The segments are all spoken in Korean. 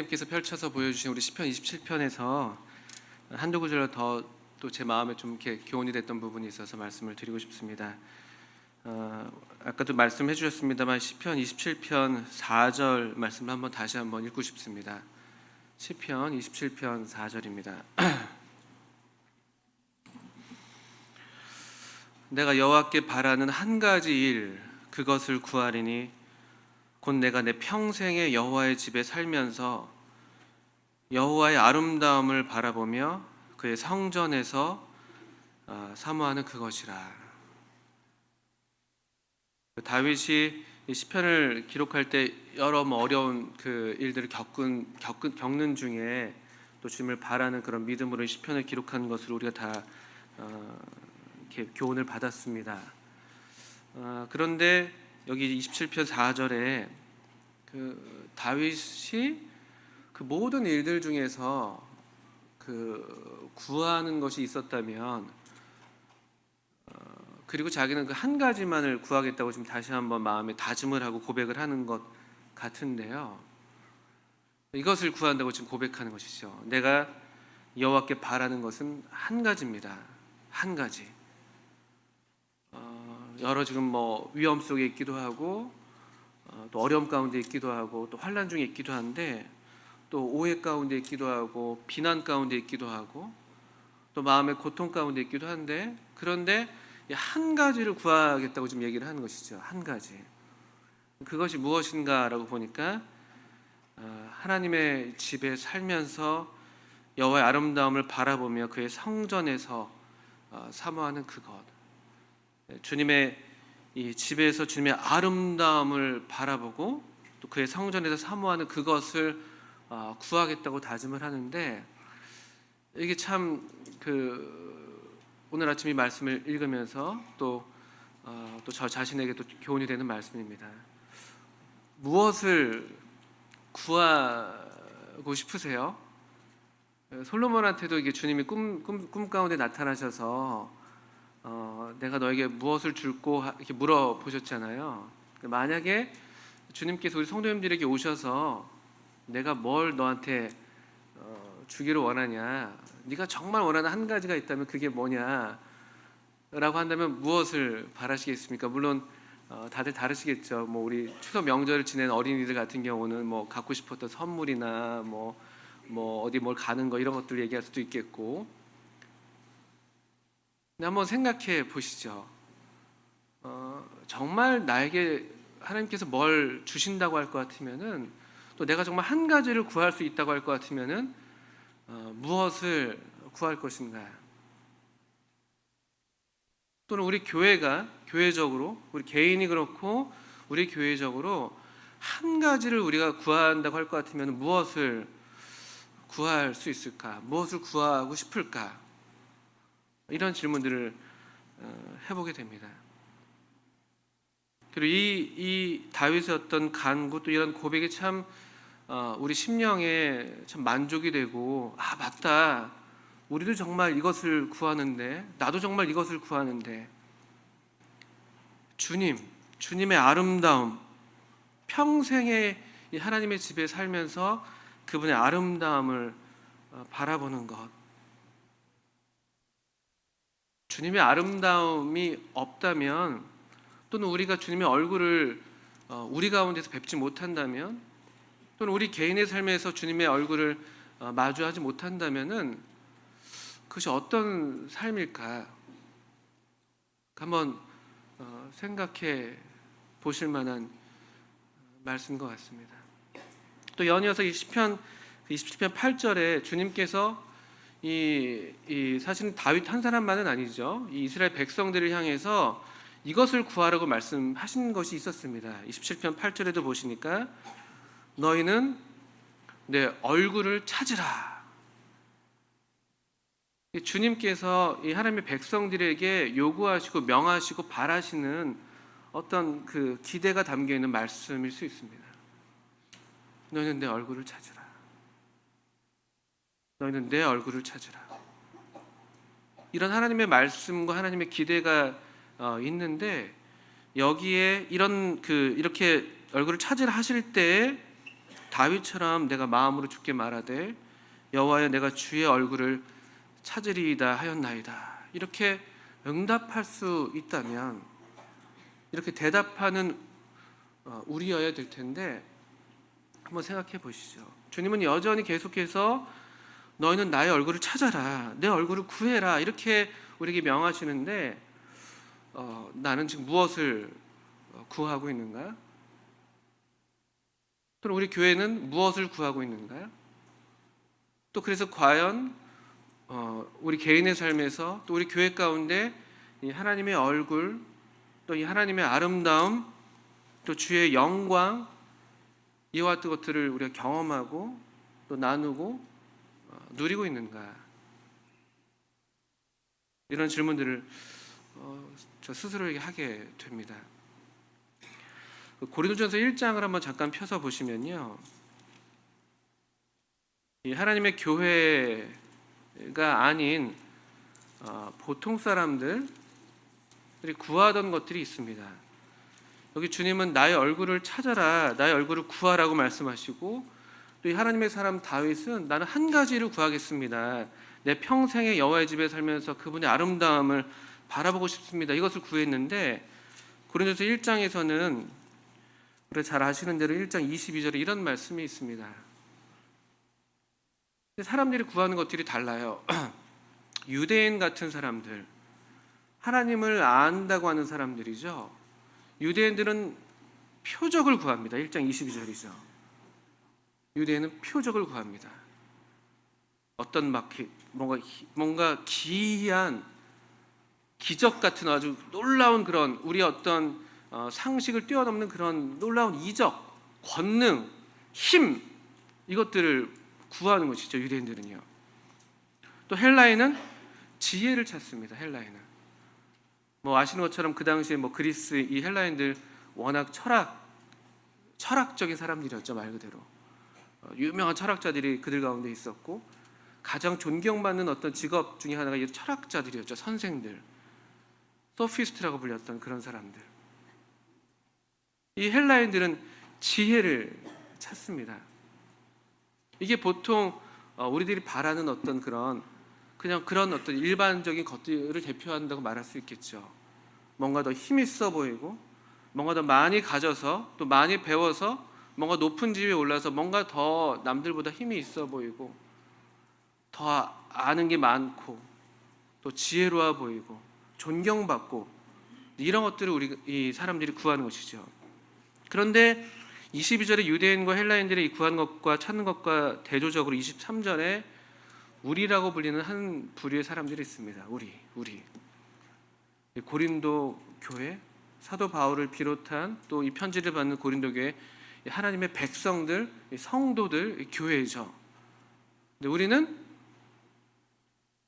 선생님께서 펼쳐서 보여주신 우리 시편 27편에서 한두 구절 더 또 제 마음에 좀 이렇게 교훈이 됐던 부분이 있어서 말씀을 드리고 싶습니다. 아까도 말씀해 주셨습니다만 시편 27편 4절 말씀을 다시 한번 읽고 싶습니다. 시편 27편 4절입니다. 내가 여호와께 바라는 한 가지 일 그것을 구하리니 곧 내가 내 평생에 여호와의 집에 살면서 여호와의 아름다움을 바라보며 그의 성전에서 사모하는 그것이라. 다윗이 이 시편을 기록할 때 여러 어려운 그 일들을 겪는 중에 또 주님을 바라는 그런 믿음으로 시편을 기록한 것으로 우리가 다 이렇게 교훈을 받았습니다. 그런데 여기 27편 4절에 그 다윗이 그 모든 일들 중에서 그 구하는 것이 있었다면, 그리고 자기는 그 한 가지만을 구하겠다고 지금 다시 한번 마음에 다짐을 하고 고백을 하는 것 같은데요. 이것을 구한다고 지금 고백하는 것이죠. 내가 여호와께 바라는 것은 한 가지입니다. 한 가지. 여러 지금 위험 속에 있기도 하고 또 어려움 가운데 있기도 하고 또 환난 중에 있기도 한데 또 오해 가운데 있기도 하고 비난 가운데 있기도 하고 또 마음의 고통 가운데 있기도 한데, 그런데 한 가지를 구하겠다고 지금 얘기를 하는 것이죠. 한 가지. 그것이 무엇인가라고 보니까 하나님의 집에 살면서 여호와의 아름다움을 바라보며 그의 성전에서 사모하는 그것. 주님의 이 집에서 주님의 아름다움을 바라보고 또 그의 성전에서 사모하는 그것을 구하겠다고 다짐을 하는데, 이게 참 오늘 아침 이 말씀을 읽으면서 또 저 자신에게도 교훈이 되는 말씀입니다. 무엇을 구하고 싶으세요? 솔로몬한테도 이게 주님이 꿈 가운데 나타나셔서 내가 너에게 무엇을 줄고 이렇게 물어보셨잖아요. 만약에 주님께서 우리 성도님들에게 오셔서 내가 뭘 너한테 주기를 원하냐, 네가 정말 원하는 한 가지가 있다면 그게 뭐냐 라고 한다면 무엇을 바라시겠습니까? 물론 다들 다르시겠죠. 우리 추석 명절을 지낸 어린이들 같은 경우는 갖고 싶었던 선물이나 어디 뭘 가는 거 이런 것들 얘기할 수도 있겠고, 근데 한번 생각해 보시죠. 정말 나에게 하나님께서 뭘 주신다고 할 것 같으면은, 또 내가 정말 한 가지를 구할 수 있다고 할 것 같으면은 무엇을 구할 것인가? 또는 우리 교회적으로, 우리 개인이 그렇고 우리 교회적으로 한 가지를 우리가 구한다고 할 것 같으면 무엇을 구할 수 있을까? 무엇을 구하고 싶을까? 이런 질문들을 해보게 됩니다. 그리고 이 다윗의 어떤 간구, 또 이런 고백이 참 우리 심령에 참 만족이 되고, 맞다, 우리도 정말 이것을 구하는데, 나도 정말 이것을 구하는데, 주님의 아름다움, 평생에 이 하나님의 집에 살면서 그분의 아름다움을 바라보는 것. 주님의 아름다움이 없다면, 또는 우리가 주님의 얼굴을 우리 가운데서 뵙지 못한다면, 또는 우리 개인의 삶에서 주님의 얼굴을 마주하지 못한다면은 그것이 어떤 삶일까? 한번 생각해 보실 만한 말씀인 것 같습니다. 또 연이어서 이 시편 27편 8절에 주님께서 사실은 다윗 한 사람만은 아니죠. 이 이스라엘 백성들을 향해서 이것을 구하라고 말씀하신 것이 있었습니다. 27편 8절에도 보시니까 너희는 내 얼굴을 찾으라. 주님께서 이 하나님의 백성들에게 요구하시고 명하시고 바라시는 어떤 그 기대가 담겨 있는 말씀일 수 있습니다. 너희는 내 얼굴을 찾으라. 너희는 내 얼굴을 찾으라. 이런 하나님의 말씀과 하나님의 기대가 있는데, 여기에 이렇게 얼굴을 찾으라 하실 때에 다윗처럼 내가 마음으로 주께 말하되 여호와여 내가 주의 얼굴을 찾으리이다 하였나이다. 이렇게 응답할 수 있다면, 이렇게 대답하는 우리여야 될 텐데, 한번 생각해 보시죠. 주님은 여전히 계속해서 너희는 나의 얼굴을 찾아라, 내 얼굴을 구해라, 이렇게 우리에게 명하시는데 나는 지금 무엇을 구하고 있는가요? 또는 우리 교회는 무엇을 구하고 있는가요? 또 그래서 과연 우리 개인의 삶에서 또 우리 교회 가운데 이 하나님의 얼굴, 또 이 하나님의 아름다움, 또 주의 영광, 이와 같은 것들을 우리가 경험하고 또 나누고 누리고 있는가? 이런 질문들을 저 스스로에게 하게 됩니다. 고린도전서 1장을 한번 잠깐 펴서 보시면요, 이 하나님의 교회가 아닌 보통 사람들이 구하던 것들이 있습니다. 여기 주님은 나의 얼굴을 찾아라, 나의 얼굴을 구하라고 말씀하시고, 또 이 하나님의 사람 다윗은 나는 한 가지를 구하겠습니다. 내 평생의 여호와의 집에 살면서 그분의 아름다움을 바라보고 싶습니다. 이것을 구했는데, 고린도서 1장에서는 우리가 잘 아시는 대로 1장 22절에 이런 말씀이 있습니다. 사람들이 구하는 것들이 달라요. 유대인 같은 사람들, 하나님을 안다고 하는 사람들이죠. 유대인들은 표적을 구합니다. 1장 22절이죠. 유대인은 표적을 구합니다. 어떤 뭔가 기이한 기적 같은 아주 놀라운 그런 우리의 어떤 상식을 뛰어넘는 그런 놀라운 이적, 권능, 힘, 이것들을 구하는 것이죠. 유대인들은요. 또 헬라인은 지혜를 찾습니다. 헬라인은 아시는 것처럼 그 당시에 그리스 이 헬라인들 워낙 철학적인 사람들이었죠. 말 그대로 유명한 철학자들이 그들 가운데 있었고, 가장 존경받는 어떤 직업 중에 하나가 이 철학자들이었죠. 선생들, 소피스트라고 불렸던 그런 사람들. 이 헬라인들은 지혜를 찾습니다. 이게 보통 우리들이 바라는 어떤 그런 어떤 일반적인 것들을 대표한다고 말할 수 있겠죠. 뭔가 더 힘 있어 보이고, 뭔가 더 많이 가져서, 또 많이 배워서, 뭔가 높은 지위에 올라서 뭔가 더 남들보다 힘이 있어 보이고, 더 아는 게 많고, 또 지혜로워 보이고, 존경받고, 이런 것들을 이 사람들이 구하는 것이죠. 그런데 22절에 유대인과 헬라인들이 구하는 것과 찾는 것과 대조적으로 23절에 우리라고 불리는 한 부류의 사람들이 있습니다. 우리 고린도 교회, 사도 바울을 비롯한 또 이 편지를 받는 고린도 교회, 하나님의 백성들, 성도들, 교회죠. 근데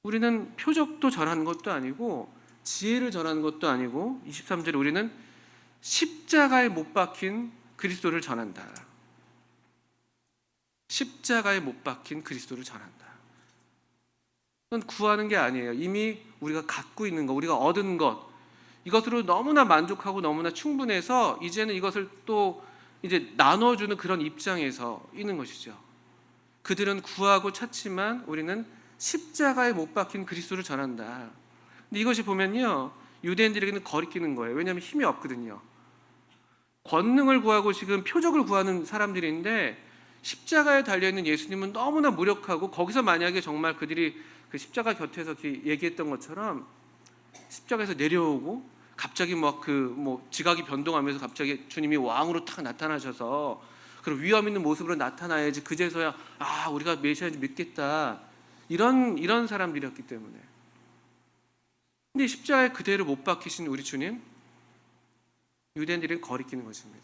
우리는 표적도 전하는 것도 아니고 지혜를 전하는 것도 아니고, 23절에 우리는 십자가에 못 박힌 그리스도를 전한다. 십자가에 못 박힌 그리스도를 전한다. 그건 구하는 게 아니에요. 이미 우리가 갖고 있는 것, 우리가 얻은 것, 이것으로 너무나 만족하고 너무나 충분해서 이제는 이것을 또 이제 나눠주는 그런 입장에서 있는 것이죠. 그들은 구하고 찾지만 우리는 십자가에 못 박힌 그리스도를 전한다. 근데 이것이 보면요, 유대인들에게는 거리끼는 거예요. 왜냐하면 힘이 없거든요. 권능을 구하고 지금 표적을 구하는 사람들인데, 십자가에 달려있는 예수님은 너무나 무력하고, 거기서 만약에 정말 그들이 그 십자가 곁에서 이렇게 얘기했던 것처럼 십자가에서 내려오고 갑자기 지각이 변동하면서 갑자기 주님이 왕으로 탁 나타나셔서 그런 위험 있는 모습으로 나타나야지 그제서야 우리가 메시아인지 믿겠다, 이런 사람들이었기 때문에. 근데 십자가에 그대로 못 박히신 우리 주님, 유대인들이 거리끼는 것입니다.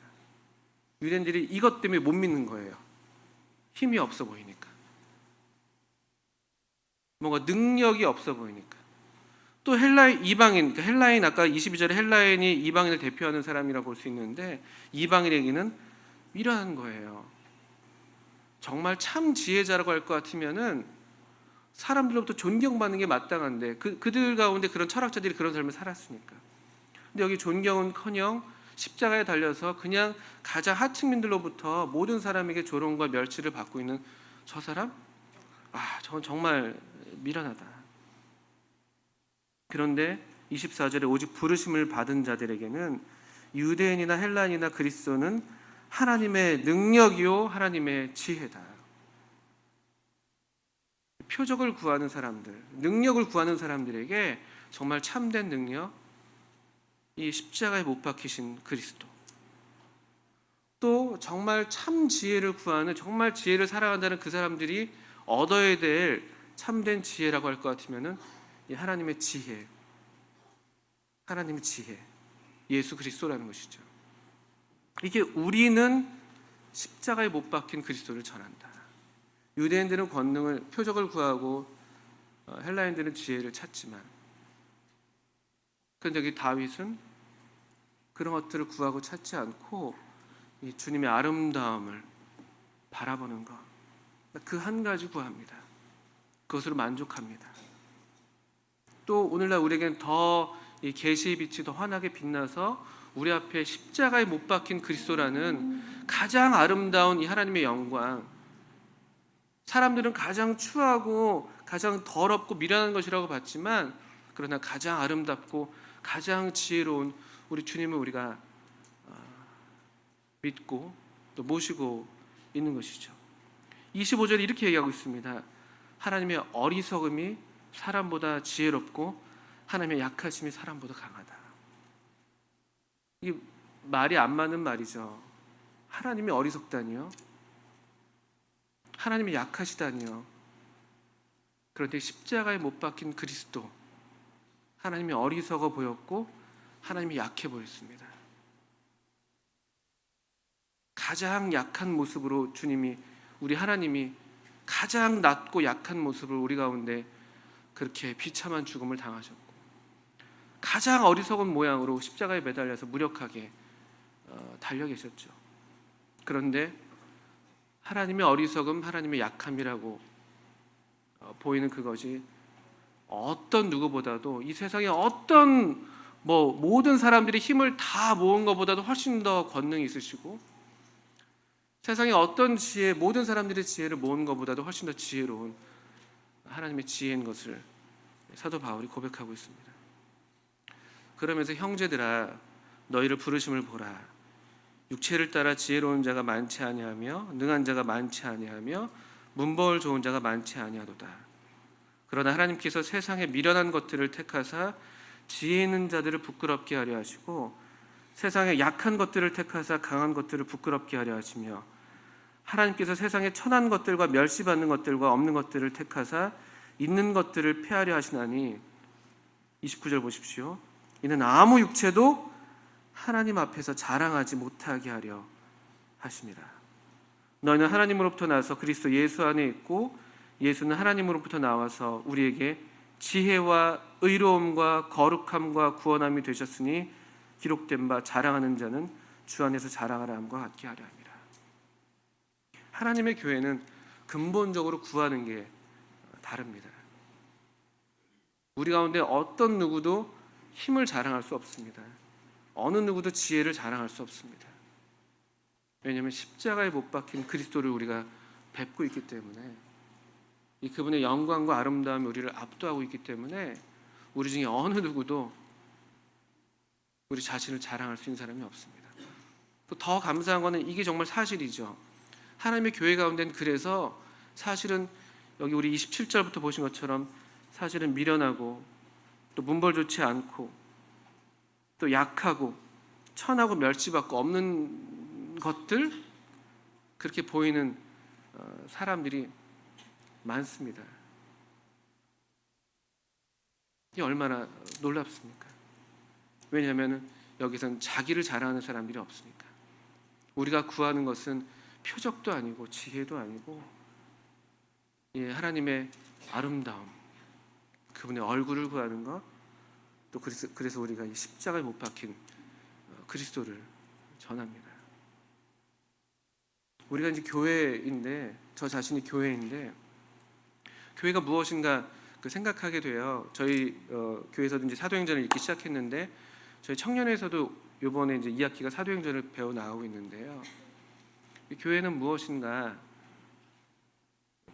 유대인들이 이것 때문에 못 믿는 거예요. 힘이 없어 보이니까, 뭔가 능력이 없어 보이니까. 또 헬라인, 아까 22절에 헬라인이 이방인을 대표하는 사람이라고 볼 수 있는데, 이방인에게는 이러한 거예요. 정말 참 지혜자라고 할 것 같으면은 사람들로부터 존경받는 게 마땅한데, 그들 가운데 그런 철학자들이 그런 삶을 살았으니까. 근데 여기 존경은커녕 십자가에 달려서 그냥 가장 하층민들로부터 모든 사람에게 조롱과 멸치를 받고 있는 저 사람? 저건 정말 미련하다. 그런데 24절에 오직 부르심을 받은 자들에게는 유대인이나 헬라인이나 그리스도는 하나님의 능력이요 하나님의 지혜다. 표적을 구하는 사람들, 능력을 구하는 사람들에게 정말 참된 능력, 이 십자가에 못 박히신 그리스도, 또 정말 참 지혜를 구하는, 정말 지혜를 살아간다는 그 사람들이 얻어야 될 참된 지혜라고 할 것 같으면은 이 하나님의 지혜, 하나님의 지혜, 예수 그리스도라는 것이죠. 이게 우리는 십자가에 못 박힌 그리스도를 전한다. 유대인들은 권능을, 표적을 구하고 헬라인들은 지혜를 찾지만, 그런데 여기 다윗은 그런 것들을 구하고 찾지 않고 이 주님의 아름다움을 바라보는 것, 그 한 가지 구합니다. 그것으로 만족합니다. 또 오늘날 우리에겐 더 이 계시의 빛이 더 환하게 빛나서 우리 앞에 십자가에 못 박힌 그리스도라는 가장 아름다운 이 하나님의 영광, 사람들은 가장 추하고 가장 더럽고 미련한 것이라고 봤지만, 그러나 가장 아름답고 가장 지혜로운 우리 주님을 우리가 믿고 또 모시고 있는 것이죠. 25절에 이렇게 얘기하고 있습니다. 하나님의 어리석음이 사람보다 지혜롭고 하나님의 약하심이 사람보다 강하다. 이게 말이 안 맞는 말이죠. 하나님이 어리석다니요? 하나님이 약하시다니요? 그런데 십자가에 못 박힌 그리스도, 하나님이 어리석어 보였고 하나님이 약해 보였습니다. 가장 약한 모습으로 주님이, 우리 하나님이 가장 낮고 약한 모습을 우리 가운데 그렇게 비참한 죽음을 당하셨고, 가장 어리석은 모양으로 십자가에 매달려서 무력하게 달려 계셨죠. 그런데 하나님의 어리석음, 하나님의 약함이라고 보이는 그것이 어떤 누구보다도, 이 세상에 어떤 모든 사람들이 힘을 다 모은 것보다도 훨씬 더 권능이 있으시고, 세상에 어떤 지혜, 모든 사람들의 지혜를 모은 것보다도 훨씬 더 지혜로운 하나님의 지혜인 것을 사도 바울이 고백하고 있습니다. 그러면서 형제들아, 너희를 부르심을 보라. 육체를 따라 지혜로운 자가 많지 아니하며 능한 자가 많지 아니하며 문벌 좋은 자가 많지 아니하도다. 그러나 하나님께서 세상에 미련한 것들을 택하사 지혜 있는 자들을 부끄럽게 하려 하시고, 세상에 약한 것들을 택하사 강한 것들을 부끄럽게 하려 하시며, 하나님께서 세상에 천한 것들과 멸시받는 것들과 없는 것들을 택하사 있는 것들을 폐하려 하시나니, 29절 보십시오. 이는 아무 육체도 하나님 앞에서 자랑하지 못하게 하려 하심이라. 너희는 하나님으로부터 나서 그리스도 예수 안에 있고, 예수는 하나님으로부터 나와서 우리에게 지혜와 의로움과 거룩함과 구원함이 되셨으니, 기록된 바 자랑하는 자는 주 안에서 자랑하라 함과 같게 하려 함이라. 하나님의 교회는 근본적으로 구하는 게 다릅니다. 우리 가운데 어떤 누구도 힘을 자랑할 수 없습니다. 어느 누구도 지혜를 자랑할 수 없습니다. 왜냐하면 십자가에 못 박힌 그리스도를 우리가 뵙고 있기 때문에, 이 그분의 영광과 아름다움이 우리를 압도하고 있기 때문에 우리 중에 어느 누구도 우리 자신을 자랑할 수 있는 사람이 없습니다. 또 더 감사한 것은 이게 정말 사실이죠. 하나님의 교회 가운데는 그래서 사실은 여기 우리 27절부터 보신 것처럼 사실은 미련하고 또 문벌 좋지 않고 또 약하고 천하고 멸시받고 없는 것들, 그렇게 보이는 사람들이 많습니다. 이게 얼마나 놀랍습니까? 왜냐하면 여기서는 자기를 자랑하는 사람들이 없으니까. 우리가 구하는 것은 표적도 아니고 지혜도 아니고 하나님의 아름다움, 그분의 얼굴을 구하는 것, 또 그래서 우리가 이 십자가에 못 박힌 그리스도를 전합니다. 우리가 이제 교회인데, 저 자신이 교회인데, 교회가 무엇인가 생각하게 돼요. 저희 교회에서도 이제 사도행전을 읽기 시작했는데, 저희 청년회에서도 이번에 이제 2학기가 사도행전을 배워 나가고 있는데요. 이 교회는 무엇인가?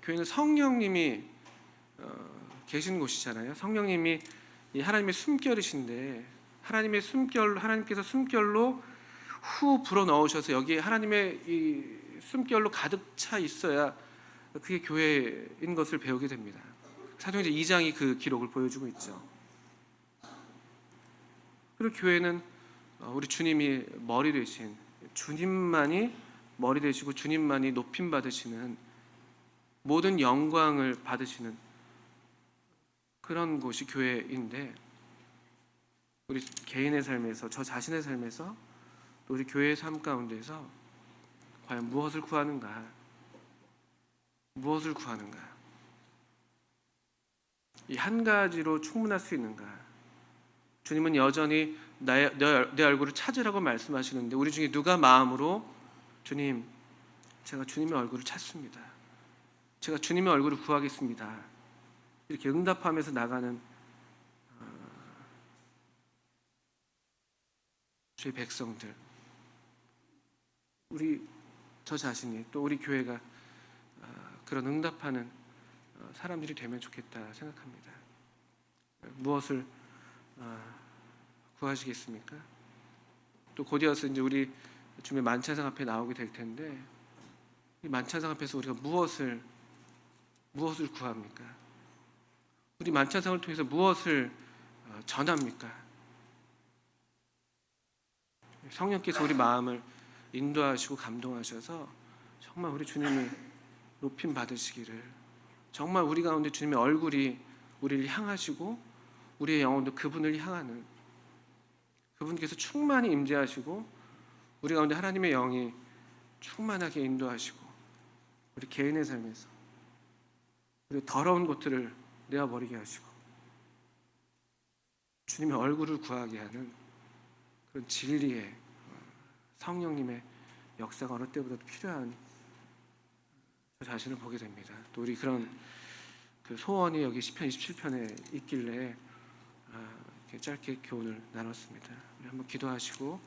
교회는 성령님이 계신 곳이잖아요. 성령님이 이 하나님의 숨결이신데 하나님께서 숨결로 후 불어 넣으셔서 여기에 하나님의 이 숨결로 가득 차 있어야 그게 교회인 것을 배우게 됩니다. 사도행전 2장이 그 기록을 보여주고 있죠. 그리고 교회는 우리 주님이 머리 되신, 주님만이 머리 되시고 주님만이 높임 받으시는, 모든 영광을 받으시는 그런 곳이 교회인데, 우리 개인의 삶에서, 저 자신의 삶에서, 또 우리 교회의 삶 가운데서 과연 무엇을 구하는가? 무엇을 구하는가? 이 한 가지로 충분할 수 있는가? 주님은 여전히 내 얼굴을 찾으라고 말씀하시는데, 우리 중에 누가 마음으로 주님, 제가 주님의 얼굴을 찾습니다, 제가 주님의 얼굴을 구하겠습니다, 이렇게 응답하면서 나가는 주의 백성들, 저 자신이, 또 우리 교회가 그런 응답하는 사람들이 되면 좋겠다 생각합니다. 무엇을 구하시겠습니까? 또 곧이어서 이제 우리 주님의 만찬상 앞에 나오게 될 텐데, 이 만찬상 앞에서 우리가 무엇을 구합니까? 우리 만찬상을 통해서 무엇을 전합니까? 성령께서 우리 마음을 인도하시고 감동하셔서 정말 우리 주님이 높임 받으시기를, 정말 우리 가운데 주님의 얼굴이 우리를 향하시고 우리의 영혼도 그분을 향하는, 그분께서 충만히 임재하시고 우리 가운데 하나님의 영이 충만하게 인도하시고, 우리 개인의 삶에서 우리 더러운 것들을 내어버리게 하시고 주님의 얼굴을 구하게 하는 그런 진리의 성령님의 역사가 어느 때보다도 필요한 저 자신을 보게 됩니다. 또 우리 그런 그 소원이 여기 시편 27편에 있길래 이렇게 짧게 교훈을 나눴습니다. 우리 한번 기도하시고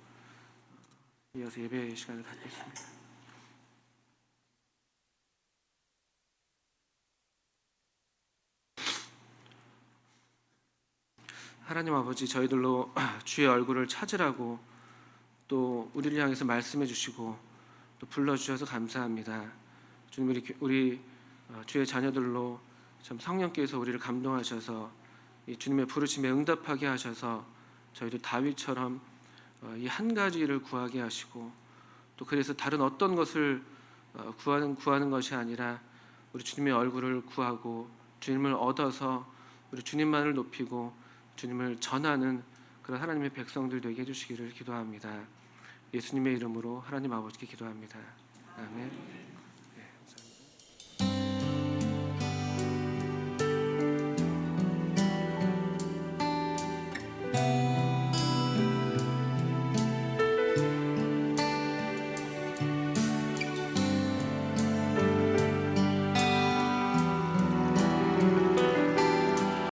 이어서 예배 시간을 갖겠습니다. 하나님 아버지, 저희들로 주의 얼굴을 찾으라고 또 우리를 향해서 말씀해 주시고 또 불러주셔서 감사합니다. 주님, 우리 주의 자녀들로 참 성령께서 우리를 감동하셔서 이 주님의 부르심에 응답하게 하셔서 저희도 다윗처럼 이 한 가지를 구하게 하시고, 또 그래서 다른 어떤 것을 구하는 것이 아니라 우리 주님의 얼굴을 구하고 주님을 얻어서 우리 주님만을 높이고 주님을 전하는 그런 하나님의 백성들 되게 해주시기를 기도합니다. 예수님의 이름으로 하나님 아버지께 기도합니다. 아멘.